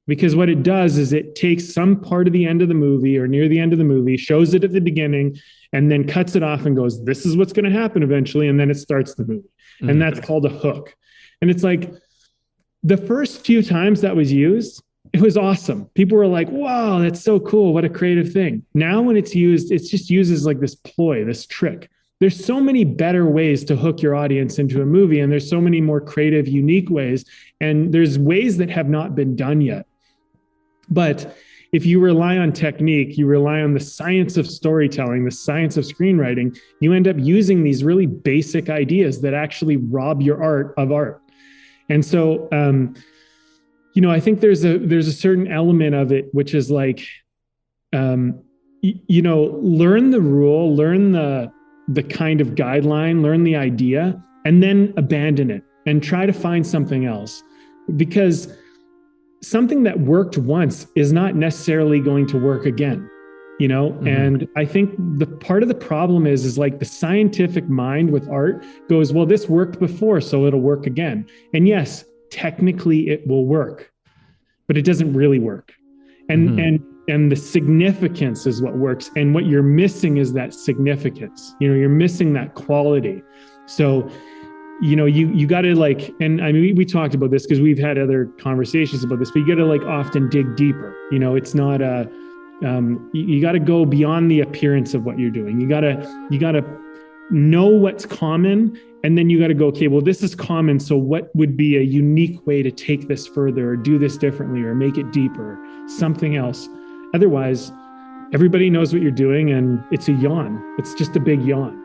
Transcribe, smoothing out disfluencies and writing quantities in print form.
Because what it does is it takes some part of the end of the movie or near the end of the movie, shows it at the beginning, and then cuts it off and goes, this is what's going to happen eventually. And then it starts the movie. And that's called a hook. And it's like the first few times that was used, it was awesome. People were like, wow, that's so cool. What a creative thing. Now when it's used, it's just used as like this ploy, this trick. There's so many better ways to hook your audience into a movie. And there's so many more creative, unique ways. And there's ways that have not been done yet. But if you rely on technique, you rely on the science of storytelling, the science of screenwriting, you end up using these really basic ideas that actually rob your art of art. And so, I think there's a certain element of it, which is like, learn the rule, learn the kind of guideline, learn the idea, and then abandon it and try to find something else. Because something that worked once is not necessarily going to work again, And I think the part of the problem is like the scientific mind with art goes, well, this worked before, so it'll work again. And yes, technically it will work, but it doesn't really work. And the significance is what works. And what you're missing is that significance. You're missing that quality. So you got to and I mean, we talked about this because we've had other conversations about this, but you got to often dig deeper. It's not you got to go beyond the appearance of what you're doing. You got to know what's common, and then you got to go, okay, well, this is common. So what would be a unique way to take this further or do this differently or make it deeper, something else? Otherwise, everybody knows what you're doing and it's a yawn. It's just a big yawn.